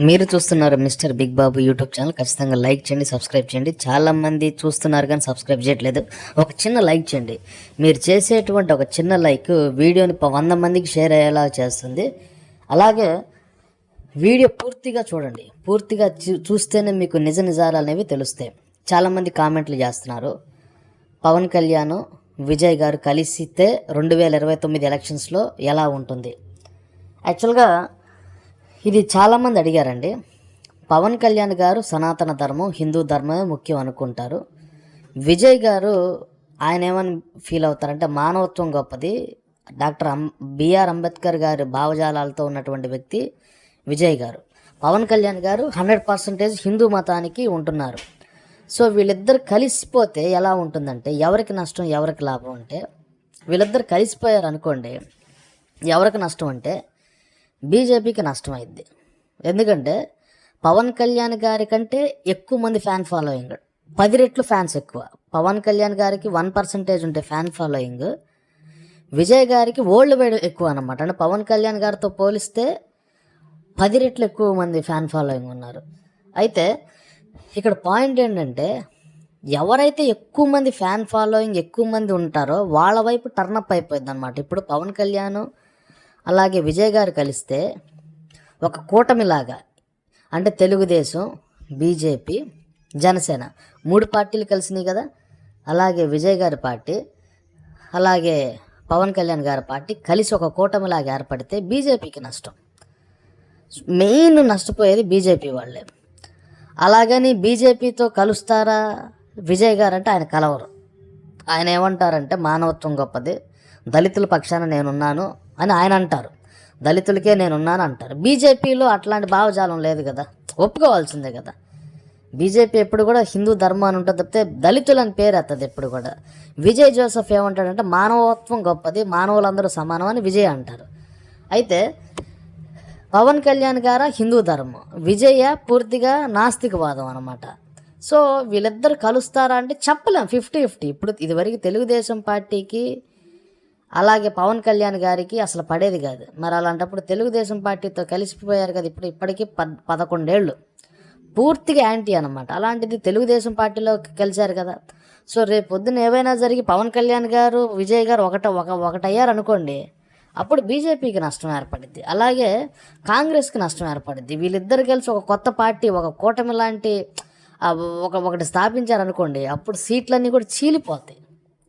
మీరు చూస్తున్నారు mister big బాబు YouTube channel. ఖచ్చితంగా లైక్ చేయండి, సబ్స్క్రైబ్ చేయండి. చాలామంది చూస్తున్నారు కానీ సబ్స్క్రైబ్ చేయట్లేదు. ఒక చిన్న లైక్ చేయండి. మీరు చేసేటువంటి ఒక చిన్న లైక్ వీడియోని 100 మందికి షేర్ అయ్యేలా చేస్తుంది. అలాగే వీడియో పూర్తిగా చూడండి. పూర్తిగా చూస్తేనే మీకు నిజాలు అనేవి తెలుస్తాయి. చాలామంది కామెంట్లు చేస్తున్నారు, పవన్ కళ్యాణ్ విజయ్ గారు కలిసితే 2029 ఎలక్షన్స్లో ఎలా ఉంటుంది. యాక్చువల్గా ఇది చాలామంది అడిగారండి. పవన్ కళ్యాణ్ గారు సనాతన ధర్మం, హిందూ ధర్మమే ముఖ్యం అనుకుంటారు. విజయ్ గారు ఆయన ఏమని ఫీల్ అవుతారంటే మానవత్వం గొప్పది, డాక్టర్ బిఆర్ అంబేద్కర్ గారి భావజాలాలతో ఉన్నటువంటి వ్యక్తి విజయ్ గారు. పవన్ కళ్యాణ్ గారు 100% హిందూ మతానికి ఉంటున్నారు. సో వీళ్ళిద్దరు కలిసిపోతే ఎలా ఉంటుందంటే ఎవరికి నష్టం ఎవరికి లాభం అంటే, వీళ్ళిద్దరు కలిసిపోయారు అనుకోండి, ఎవరికి నష్టం అంటే బీజేపీకి నష్టం అయింది. ఎందుకంటే పవన్ కళ్యాణ్ గారి కంటే ఎక్కువ మంది ఫ్యాన్ ఫాలోయింగ్, 10 రెట్లు ఫ్యాన్స్ ఎక్కువ. పవన్ కళ్యాణ్ గారికి 1% ఉంటే ఫ్యాన్ ఫాలోయింగ్, విజయ్ గారికి వరల్డ్ వైడ్ ఎక్కువ అన్నమాట. అంటే పవన్ కళ్యాణ్ గారితో పోలిస్తే 10 రెట్లు ఎక్కువ మంది ఫ్యాన్ ఫాలోయింగ్ ఉన్నారు. అయితే ఇక్కడ పాయింట్ ఏంటంటే ఎవరైతే ఎక్కువ మంది ఫ్యాన్ ఫాలోయింగ్ ఎక్కువ మంది ఉంటారో వాళ్ళ వైపు టర్నప్ అయిపోయింది అనమాట. ఇప్పుడు పవన్ కళ్యాణ్ అలాగే విజయ్ గారు కలిస్తే ఒక కూటమిలాగా, అంటే తెలుగుదేశం, బీజేపీ, జనసేన 3 పార్టీలు కలిసినాయి కదా. అలాగే విజయ్ గారి పార్టీ, అలాగే పవన్ కళ్యాణ్ గారి పార్టీ కలిసి ఒక కూటమిలాగా ఏర్పడితే బీజేపీకి నష్టం. మెయిన్ నష్టపోయేది బీజేపీ వాళ్ళే. అలాగని బీజేపీతో కలుస్తారా విజయ్ గారు అంటే ఆయన కలవరు. ఆయన ఏమంటారంటే మానవత్వం గొప్పది, దళితుల పక్షాన నేనున్నాను అని ఆయన అంటారు. దళితులకే నేనున్నాను అంటారు. బీజేపీలో అట్లాంటి భావజాలం లేదు కదా, ఒప్పుకోవాల్సిందే కదా. బీజేపీ ఎప్పుడు కూడా హిందూ ధర్మాన్ని ఉంటుంది తప్పితే దళితులు అని పేరు ఎత్తది ఎప్పుడు కూడా. విజయ్ జోసెఫ్ ఏమంటాడంటే మానవత్వం గొప్పది, మానవులందరూ సమానం అని విజయ్ అంటారు. అయితే పవన్ కళ్యాణ్ గారు హిందూ ధర్మం, విజయ పూర్తిగా నాస్తికవాదం అనమాట. సో వీళ్ళిద్దరు కలుస్తారా అంటే చెప్పలేం, 50-50. ఇప్పుడు ఇదివరకు తెలుగుదేశం పార్టీకి అలాగే పవన్ కళ్యాణ్ గారికి అసలు పడేది కాదు. మరి అలాంటప్పుడు తెలుగుదేశం పార్టీతో కలిసిపోయారు కదా. ఇప్పటికీ 11 ఏళ్ళు పూర్తిగా యాంటీ అనమాట. అలాంటిది తెలుగుదేశం పార్టీలో కలిశారు కదా. సో రేపు పొద్దున ఏవైనా జరిగి పవన్ కళ్యాణ్ గారు విజయ్ గారు ఒకటయ్యారు అనుకోండి, అప్పుడు బీజేపీకి నష్టం ఏర్పడింది, అలాగే కాంగ్రెస్కి నష్టం ఏర్పడింది. వీళ్ళిద్దరు కలిసి ఒక కొత్త పార్టీ, ఒక కూటమి లాంటి ఒకటి స్థాపించారనుకోండి, అప్పుడు సీట్లన్నీ కూడా చీలిపోతాయి.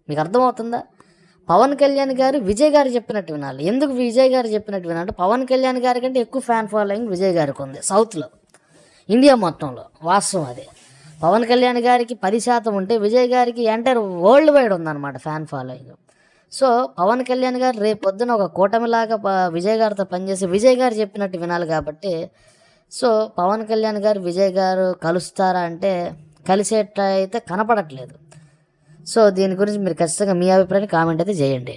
మీకు అర్థమవుతుందా? పవన్ కళ్యాణ్ గారు విజయ్ గారు చెప్పినట్టు వినాలి. ఎందుకు విజయ్ గారు చెప్పినట్టు వినాలంటే పవన్ కళ్యాణ్ గారి కంటే ఎక్కువ ఫ్యాన్ ఫాలోయింగ్ విజయ్ గారికి ఉంది సౌత్లో, ఇండియా మొత్తంలో. వాస్తవం అదే. పవన్ కళ్యాణ్ గారికి 10% ఉంటే విజయ్ గారికి ఎంటైర్ వరల్డ్ వైడ్ ఉందన్నమాట fan following. So Pawan Kalyan గారు రేపు పొద్దున ఒక కూటమిలాగా విజయ్ గారితో పనిచేసి విజయ్ గారు చెప్పినట్టు వినాలి కాబట్టి, సో పవన్ కళ్యాణ్ గారు విజయ్ గారు కలుస్తారా అంటే కలిసేట అయితే కనపడట్లేదు. సో దీని గురించి మీరు ఖచ్చితంగా మీ అభిప్రాయాన్ని కామెంట్ అయితే చేయండి.